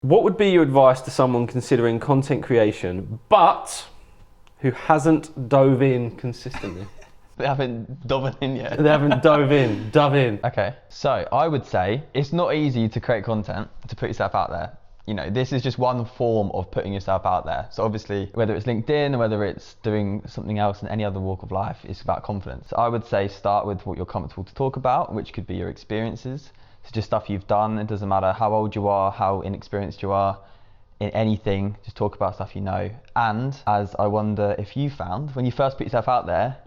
What would be your advice to someone considering content creation, but who hasn't dove in consistently? They haven't dove in yet. They haven't dove in. Okay, so I would say it's not easy to create content, to put yourself out there. You know, this is just one form of putting yourself out there. So obviously, whether it's LinkedIn or whether it's doing something else in any other walk of life, it's about confidence. So I would say start with what you're comfortable to talk about, which could be your experiences. So just stuff you've done. It doesn't matter how old you are, how inexperienced you are in anything, just talk about stuff you know. And as I wonder if you found, when you first put yourself out there,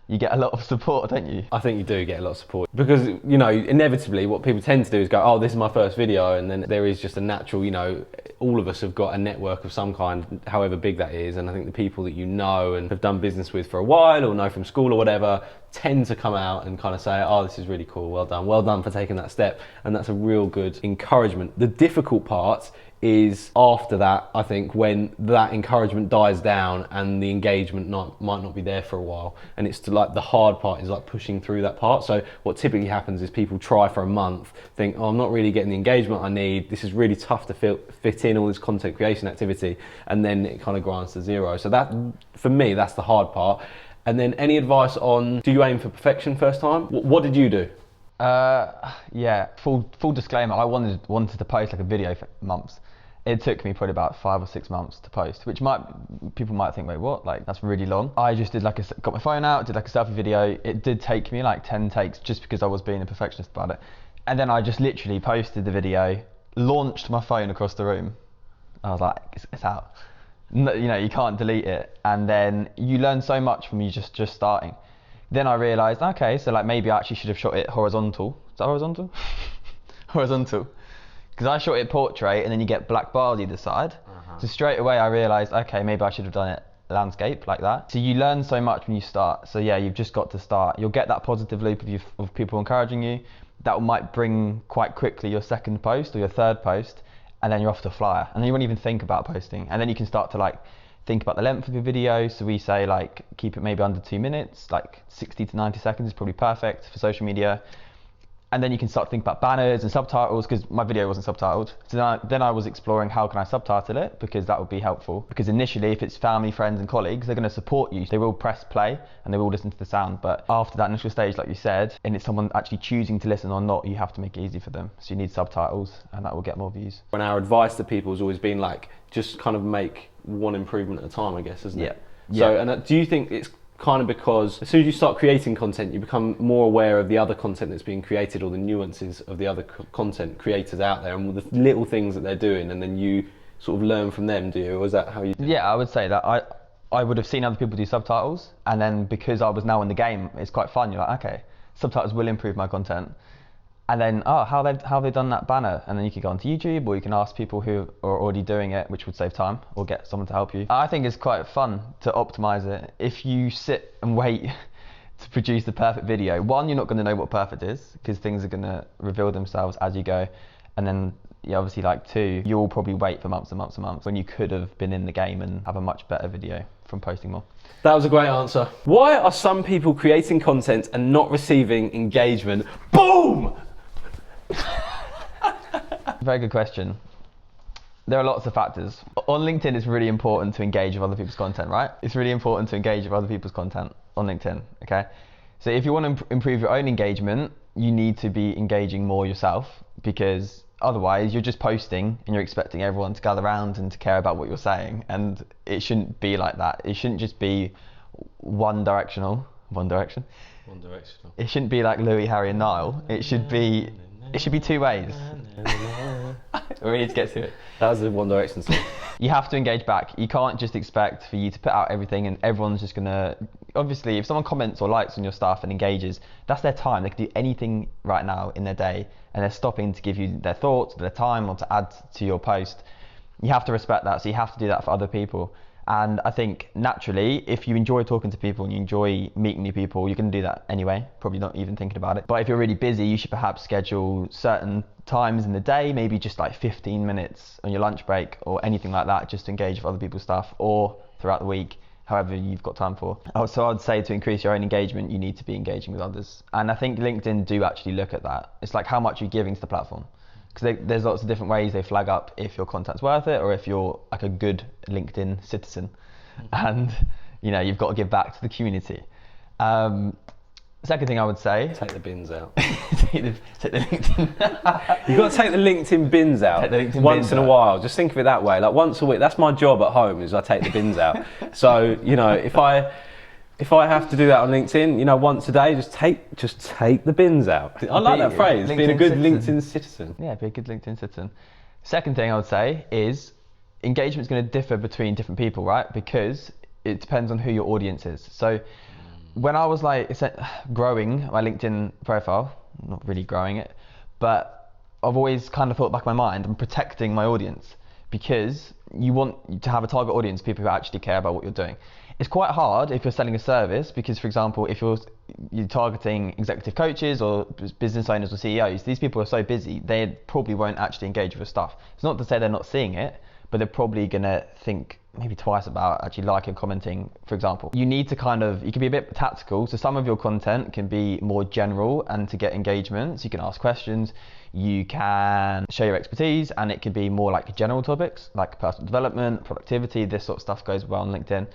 you get a lot of support, don't you? I think you do get a lot of support because, you know, inevitably what people tend to do is go, oh, this is my first video, and then there is just a natural, you know, all of us have got a network of some kind, however big that is, and I think the people that you know and have done business with for a while or know from school or whatever tend to come out and kind of say, oh, this is really cool, well done for taking that step, and that's a real good encouragement. The difficult part is after that, I think, when that encouragement dies down and the engagement might not be there for a while, and it's like the hard part is like pushing through that part. So what typically happens is people try for a month, think, oh, I'm not really getting the engagement I need, this is really tough to fit in all this content creation activity, and then it kind of grinds to zero. So that, for me, that's the hard part. And then any advice on, do you aim for perfection first time? What did you do? Yeah, full disclaimer, I wanted to post like a video for months. It took me probably about 5 or 6 months to post, which people might think, wait, what? Like, that's really long. I just did got my phone out, did like a selfie video. It did take me like 10 takes just because I was being a perfectionist about it. And then I just literally posted the video, launched my phone across the room. I was like, it's out. No, you know, you can't delete it. And then you learn so much from you just starting. Then I realized, okay, so like maybe I actually should have shot it horizontal. Is that horizontal? Horizontal. Because I shot it portrait and then you get black bars either side. So straight away I realised, okay, maybe I should have done it landscape like that. So you learn so much when you start. So yeah, you've just got to start. You'll get that positive loop of people encouraging you. That might bring quite quickly your second post or your third post, and then you're off to flyer. And then you won't even think about posting. And then you can start to like think about the length of your video. So we say like keep it maybe under 2 minutes, like 60 to 90 seconds is probably perfect for social media. And then you can start to think about banners and subtitles, because my video wasn't subtitled. So then I was exploring how can I subtitle it, because that would be helpful. Because initially, if it's family, friends and colleagues, they're going to support you. They will press play and they will listen to the sound. But after that initial stage, like you said, and it's someone actually choosing to listen or not, you have to make it easy for them. So you need subtitles, and that will get more views. And our advice to people has always been like, just kind of make one improvement at a time, I guess, isn't it? So, and do you think it's kind of because as soon as you start creating content, you become more aware of the other content that's being created, or the nuances of the other content creators out there and the little things that they're doing, and then you sort of learn from them, do you? Or is that how you do it? Yeah, I would say that I would have seen other people do subtitles, and then because I was now in the game, it's quite fun. You're like, okay, subtitles will improve my content. And then, oh, how have they done that banner? And then you can go onto YouTube, or you can ask people who are already doing it, which would save time, or get someone to help you. I think it's quite fun to optimize it. If you sit and wait to produce the perfect video, one, you're not going to know what perfect is, because things are going to reveal themselves as you go. And then, yeah, obviously, like two, you'll probably wait for months and months and months when you could have been in the game and have a much better video from posting more. That was a great answer. Why are some people creating content and not receiving engagement? Boom! Very good question. There are lots of factors. On LinkedIn, it's really important to engage with other people's content, right? It's really important to engage with other people's content on LinkedIn, okay? So if you want to improve your own engagement, you need to be engaging more yourself, because otherwise you're just posting and you're expecting everyone to gather around and to care about what you're saying, and it shouldn't be like that. It shouldn't just be one direction. It shouldn't be like Louis, Harry and Niall. It should be 2 ways. We need to get to it. That was the One Direction song. You have to engage back. You can't just expect for you to put out everything and everyone's just gonna, obviously if someone comments or likes on your stuff and engages, that's their time. They can do anything right now in their day, and they're stopping to give you their thoughts, their time, or to add to your post. You have to respect that, so you have to do that for other people. And I think naturally, if you enjoy talking to people and you enjoy meeting new people, you're going to do that anyway, probably not even thinking about it. But if you're really busy, you should perhaps schedule certain times in the day, maybe just like 15 minutes on your lunch break or anything like that, just to engage with other people's stuff, or throughout the week, however you've got time for. So I'd say to increase your own engagement, you need to be engaging with others. And I think LinkedIn do actually look at that. It's like how much you're giving to the platform. because there's lots of different ways they flag up if your content's worth it or if you're like a good LinkedIn citizen, and you know you've got to give back to the community. Second thing I would say, take the bins out. take the LinkedIn. You've got to take the LinkedIn bins out Take the LinkedIn once bins in a out. while. Just think of it that way. Like once a week. That's my job at home, is I take the bins out. So you know, if I have to do that on LinkedIn, you know, once a day, just take the bins out. I like that phrase. Being a good LinkedIn citizen. Yeah, be a good LinkedIn citizen. Second thing I would say is engagement's going to differ between different people, right? Because it depends on who your audience is. So when I was like growing my LinkedIn profile, not really growing it, but I've always kind of thought back in my mind, I'm protecting my audience, because you want to have a target audience, people who actually care about what you're doing. It's quite hard if you're selling a service, because for example, if you're targeting executive coaches or business owners or CEOs, these people are so busy, they probably won't actually engage with your stuff. It's not to say they're not seeing it, but they're probably gonna think maybe twice about actually liking, commenting, for example. You need to you can be a bit tactical. So some of your content can be more general and to get engagement. So you can ask questions, you can share your expertise, and it can be more like general topics like personal development, productivity, this sort of stuff goes well on LinkedIn,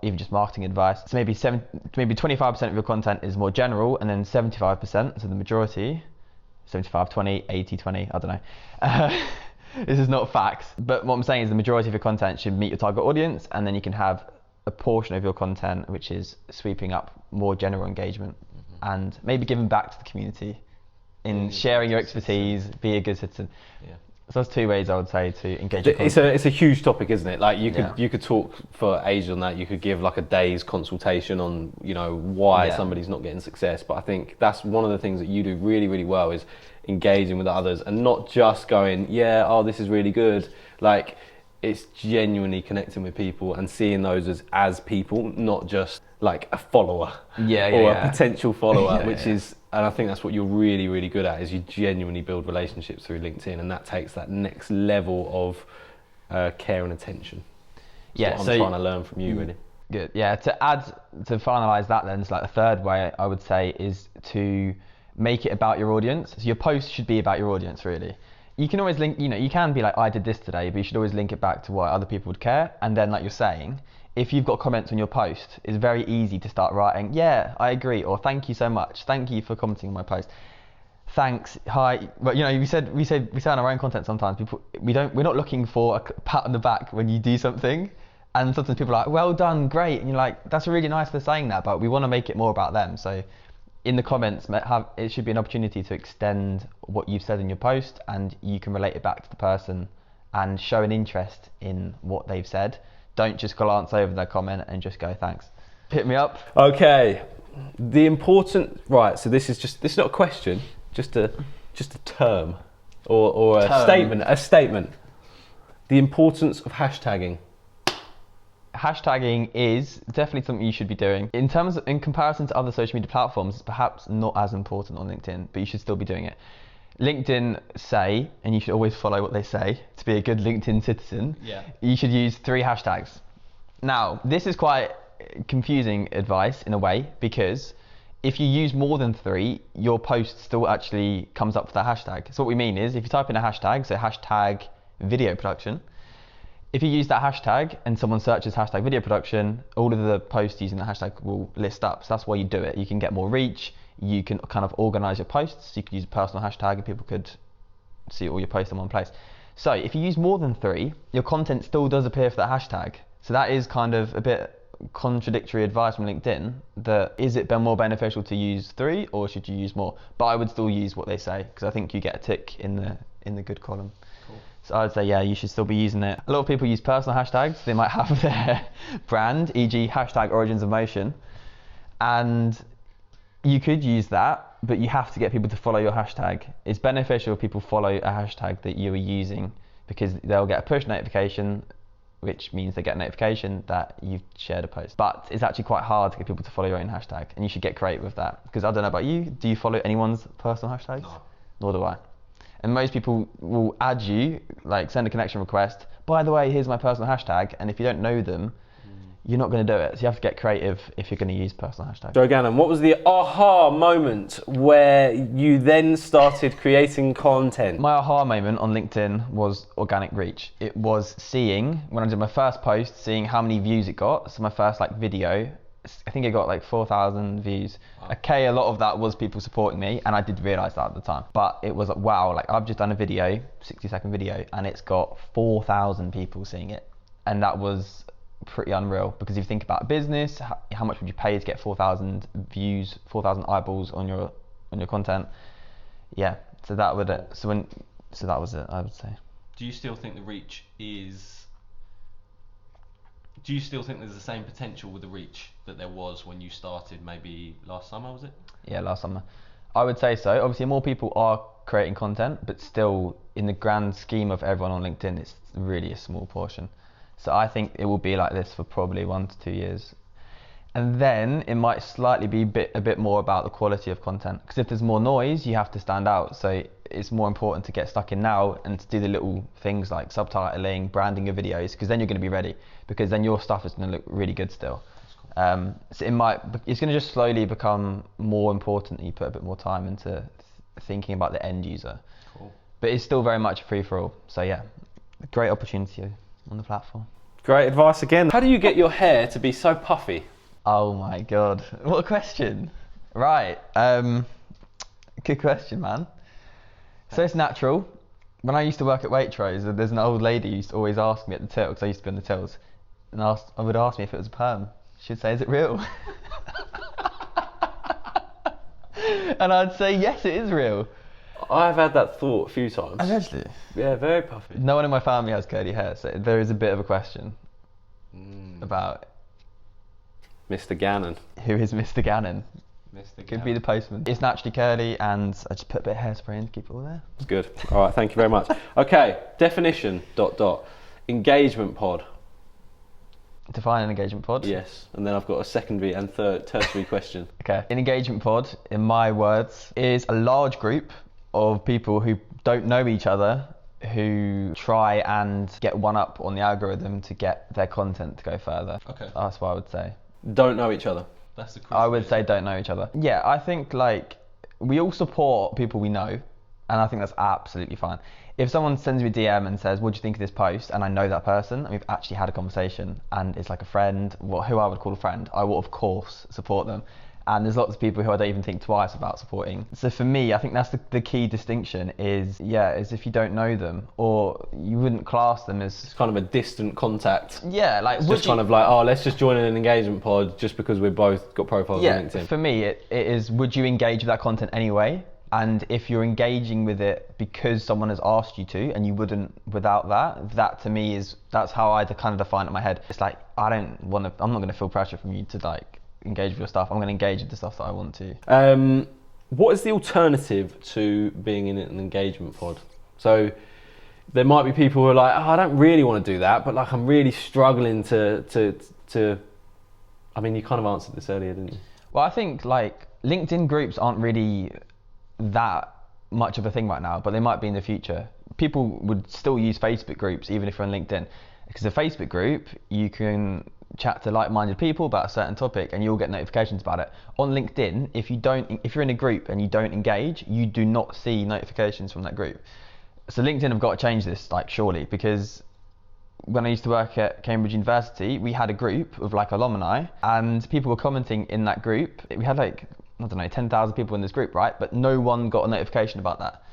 even just marketing advice. So maybe 25% of your content is more general, and then 75%, so the majority, 75, 20, 80, 20, I don't know. This is not facts, but what I'm saying is the majority of your content should meet your target audience, and then you can have a portion of your content which is sweeping up more general engagement, and maybe giving back to the community in sharing your expertise, be a good citizen. Yeah. So that's two ways I would say to engage. It's a huge topic, isn't it? Like you could talk for ages on that. You could give like a day's consultation on, you know, why somebody's not getting success. But I think that's one of the things that you do really, really well, is engaging with others and not just going, this is really good. Like, it's genuinely connecting with people and seeing those as people, not just like a follower or a potential follower, is, and I think that's what you're really, really good at, is you genuinely build relationships through LinkedIn, and that takes that next level of care and attention. That's what I'm trying to learn from you, really. Good. Yeah, to finalise that then, it's like the third way I would say is to make it about your audience. So your post should be about your audience, really. You can always link, you can be like, I did this today, but you should always link it back to why other people would care. And then, like you're saying, if you've got comments on your post, it's very easy to start writing, yeah, I agree, or thank you so much, thank you for commenting on my post, thanks, hi. But we say on our own content sometimes, we're not looking for a pat on the back when you do something. And sometimes people are like, well done, great, and you're like, that's really nice for saying that, but we want to make it more about them. So in the comments, it should be an opportunity to extend what you've said in your post, and you can relate it back to the person and show an interest in what they've said. Don't just glance over their comment and just go, thanks. Hit me up. Okay. So this is not a question, just a term or a statement. The importance of hashtagging. Hashtagging is definitely something you should be doing. In comparison to other social media platforms, it's perhaps not as important on LinkedIn, but you should still be doing it. LinkedIn say, and you should always follow what they say to be a good LinkedIn citizen, you should use 3 hashtags. Now, this is quite confusing advice in a way, because if you use more than 3, your post still actually comes up with that hashtag. So what we mean is, if you type in a hashtag, so hashtag video production, if you use that hashtag and someone searches hashtag video production, all of the posts using the hashtag will list up. So that's why you do it. You can get more reach. You can kind of organize your posts. You could use a personal hashtag and people could see all your posts in one place. So if you use more than 3, your content still does appear for that hashtag. So that is kind of a bit contradictory advice from LinkedIn, that is it more beneficial to use 3 or should you use more? But I would still use what they say, because I think you get a tick in the good column. Cool. So I would say, you should still be using it. A lot of people use personal hashtags. They might have their brand, e.g. hashtag origins of motion, and you could use that, but you have to get people to follow your hashtag. It's beneficial if people follow a hashtag that you are using, because they'll get a push notification, which means they get a notification that you've shared a post. But it's actually quite hard to get people to follow your own hashtag, and you should get creative with that. Because I don't know about you, do you follow anyone's personal hashtags? No. Nor do I. And most people will add you, like send a connection request, by the way, here's my personal hashtag, and if you don't know them, you're not going to do it. So you have to get creative if you're going to use personal hashtags. So Gannon, what was the aha moment where you then started creating content? My aha moment on LinkedIn was organic reach. It was seeing, when I did my first post, seeing how many views it got. So my first like video, I think it got like 4,000 views. Wow. Okay, a lot of that was people supporting me, and I did realise that at the time. But it was like, wow, like I've just done a video, 60-second video, and it's got 4,000 people seeing it. And that was pretty unreal, because if you think about a business, how much would you pay to get 4,000 views, 4,000 eyeballs on your content? Yeah, so that would so that was it, I would say. Do you still think the reach is? Do you still think there's the same potential with the reach that there was when you started, maybe last summer, was it? Yeah, last summer. I would say so. Obviously, more people are creating content, but still, in the grand scheme of everyone on LinkedIn, it's really a small portion. So I think it will be like this for probably 1 to 2 years. And then it might slightly be a bit more about the quality of content. Because if there's more noise, you have to stand out. So it's more important to get stuck in now and to do the little things like subtitling, branding your videos, because then you're going to be ready. Because then your stuff is going to look really good still. Cool. So it's going to just slowly become more important that you put a bit more time into thinking about the end user. Cool. But it's still very much a free-for-all. So yeah, great opportunity on the platform. Great advice again. How do you get your hair to be so puffy? Oh my god, what a question. Right, good question, man. So it's natural. When I used to work at Waitrose, there's an old lady who used to always ask me at the till, because I used to be on the tills, and I would ask me if it was a perm. She'd say, is it real? And I'd say, yes, it is real. I've had that thought a few times. Actually, Yeah, very puffy. no one in my family has curly hair, so there is a bit of a question about Mr. Gannon. who is Mr. Gannon. Mr. Could be the postman. It's naturally curly, and I just put a bit of hairspray in to keep it all there. It's good. All right, thank you very much. Okay, definition, ... Engagement pod. Define an engagement pod. Yes, and then I've got a secondary and tertiary question. Okay. An engagement pod, in my words, is a large group of people who don't know each other, who try and get one up on the algorithm to get their content to go further. Okay. That's what I would say. Don't know each other. That's the. I would say don't know each other. Yeah, I think like we all support people we know, and I think that's absolutely fine. If someone sends me a DM and says, what do you think of this post? And I know that person, and we've actually had a conversation, and it's like a friend, who I would call a friend, I will of course support them. And there's lots of people who I don't even think twice about supporting. So for me, I think that's the key distinction is if you don't know them, or you wouldn't class them as... It's kind of a distant contact. Yeah, like... It's just kind of like, oh, let's just join in an engagement pod just because we've both got profiles on LinkedIn. For me, it is, would you engage with that content anyway? And if you're engaging with it because someone has asked you to, and you wouldn't without that to me that's how I kind of define it in my head. It's like, I'm not going to feel pressure from you to like engage with your stuff. I'm going to engage with the stuff that I want to. What is the alternative to being in an engagement pod? So there might be people who are like, oh, I don't really want to do that, but like I'm really struggling to. I mean, you kind of answered this earlier, didn't you? Well, I think like LinkedIn groups aren't really that much of a thing right now, but they might be in the future. People would still use Facebook groups even if you're on LinkedIn, because a Facebook group, you can chat to like-minded people about a certain topic and you'll get notifications about it. On LinkedIn, if you're in a group and you don't engage, you do not see notifications from that group. So LinkedIn have got to change this, like, surely, because when I used to work at Cambridge University, we had a group of like alumni, and people were commenting in that group. We had like, I don't know, 10,000 people in this group, right? But no one got a notification about that.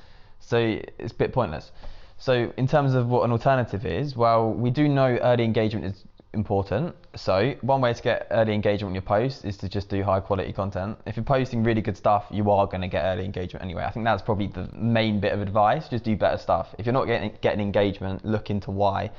So it's a bit pointless. So in terms of what an alternative is, well, we do know early engagement is important. So one way to get early engagement on your post is to just do high quality content. If you're posting really good stuff, you are going to get early engagement anyway. I think that's probably the main bit of advice. Just do better stuff. If you're not getting engagement, look into why.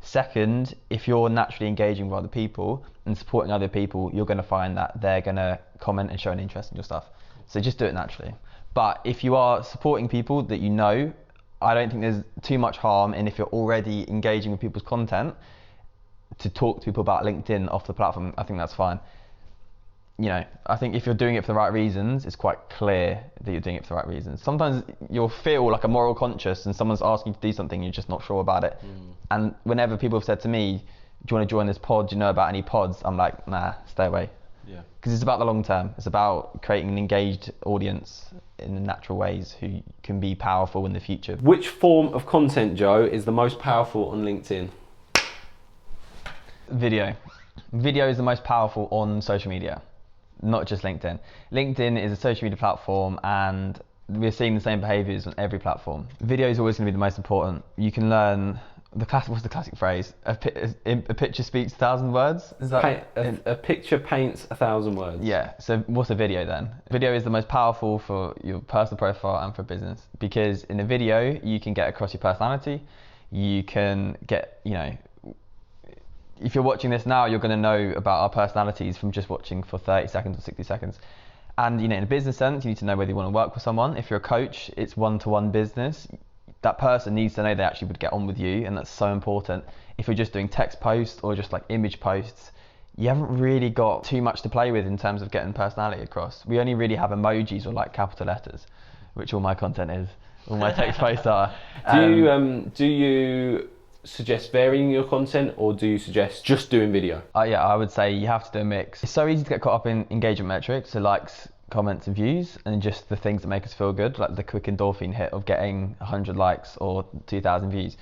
Second, if you're naturally engaging with other people and supporting other people, you're going to find that they're going to comment and show an interest in your stuff. So just do it naturally. But if you are supporting people that you know, I don't think there's too much harm in, if you're already engaging with people's content, to talk to people about LinkedIn off the platform. I think that's fine. You know, I think if you're doing it for the right reasons, it's quite clear that you're doing it for the right reasons. Sometimes you'll feel like a moral conscience and someone's asking you to do something, you're just not sure about it. And whenever people have said to me, you want to join this pod? Do you know about any pods? I'm like, nah, stay away. Yeah. Because it's about the long term. It's about creating an engaged audience in the natural ways who can be powerful in the future. Which form of content, Joe, is the most powerful on LinkedIn? Video. Video is the most powerful on social media, not just LinkedIn. LinkedIn is a social media platform, and we're seeing the same behaviours on every platform. Video is always going to be the most important. You can learn what's the classic phrase? A picture speaks 1,000 words. Is that a picture paints 1,000 words. Yeah. So what's a video then? Video is the most powerful for your personal profile and for business, because in a video you can get across your personality. You can get, if you're watching this now, you're going to know about our personalities from just watching for 30 seconds or 60 seconds. And in a business sense, you need to know whether you want to work with someone. If you're a coach, it's one-to-one business. That person needs to know they actually would get on with you, and that's so important. If you're just doing text posts or just like image posts, you haven't really got too much to play with in terms of getting personality across. We only really have emojis or like capital letters, which all my content is, all my text posts are. Do you suggest varying your content, or do you suggest just doing video? Yeah, I would say you have to do a mix. It's so easy to get caught up in engagement metrics, so likes, comments and views, and just the things that make us feel good, like the quick endorphin hit of getting 100 likes or 2,000 views.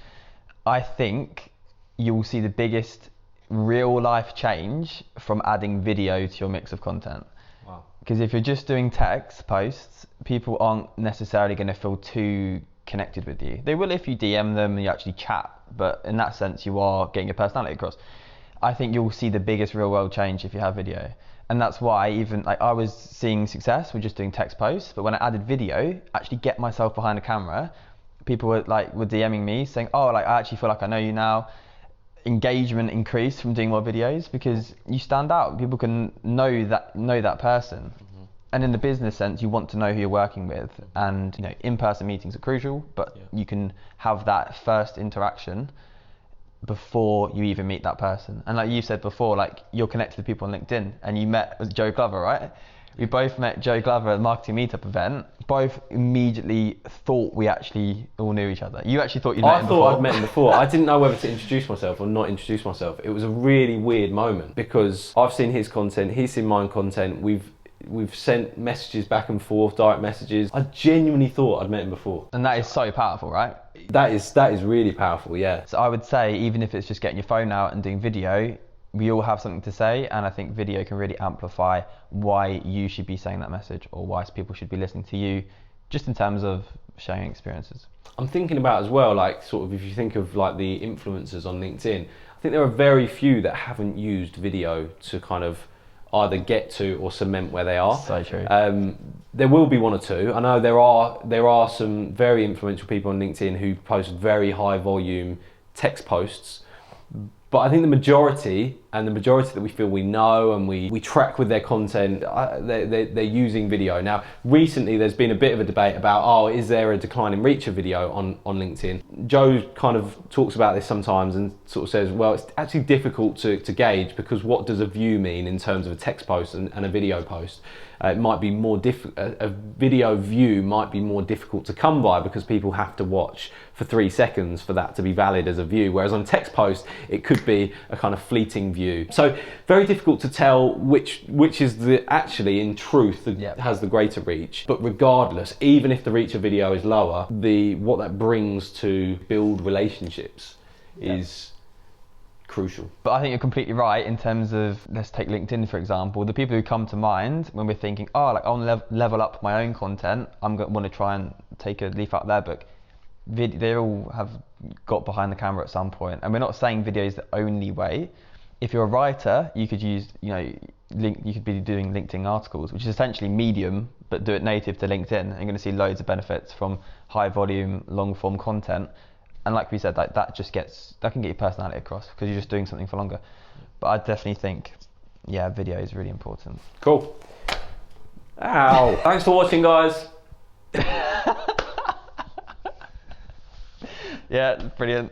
I think you will see the biggest real life change from adding video to your mix of content. Wow. Because if you're just doing text posts, people aren't necessarily going to feel too connected with you. They will if you DM them and you actually chat, but in that sense you are getting your personality across. I think you'll see the biggest real world change if you have video. And that's why even like I was seeing success with just doing text posts, but when I added video, actually get myself behind a camera, people were DMing me saying, oh, like I actually feel like I know you now. Engagement increased from doing more videos because you stand out. People can know that person. Mm-hmm. And in the business sense, you want to know who you're working with, and in-person meetings are crucial, but you can have that first interaction before you even meet that person. And like you said before, like you're connected to people on LinkedIn, and you met with Joe Glover, right? We both met Joe Glover at the marketing meetup event. Both immediately thought we actually all knew each other. You actually thought you'd met him before? I thought I'd met him before. I didn't know whether to introduce myself or not introduce myself. It was a really weird moment because I've seen his content, he's seen my content. We've sent messages back and forth, direct messages. I genuinely thought I'd met him before. And that is so powerful, right? That is really powerful, yeah. So I would say, even if it's just getting your phone out and doing video, we all have something to say, and I think video can really amplify why you should be saying that message, or why people should be listening to you, just in terms of sharing experiences. I'm thinking about as well, like sort of if you think of like the influencers on LinkedIn, I think there are very few that haven't used video to kind of either get to or cement where they are. So true. There will be one or two. I know there are some very influential people on LinkedIn who post very high volume text posts, but I think the majority that we feel we know and we track with their content, they're using video. Now, recently there's been a bit of a debate about, is there a decline in reach of video on LinkedIn? Joe kind of talks about this sometimes and sort of says, well, it's actually difficult to gauge, because what does a view mean in terms of a text post and a video post? It might be more a video view might be more difficult to come by, because people have to watch for 3 seconds for that to be valid as a view, whereas on a text post it could be a kind of fleeting view. So very difficult to tell which is actually in truth has the greater reach. But regardless, even if the reach of video is lower, what that brings to build relationships is crucial. But I think you're completely right in terms of, let's take LinkedIn for example. The people who come to mind when we're thinking, I want to level up my own content, I'm going to want to try and take a leaf out of their book. They all have got behind the camera at some point, and we're not saying video is the only way. If you're a writer, you could use, you could be doing LinkedIn articles, which is essentially Medium, but do it native to LinkedIn. And you're going to see loads of benefits from high volume, long form content. And like we said, that can get your personality across, because you're just doing something for longer. But I definitely think, video is really important. Cool. Ow. Thanks for watching, guys. Yeah, brilliant.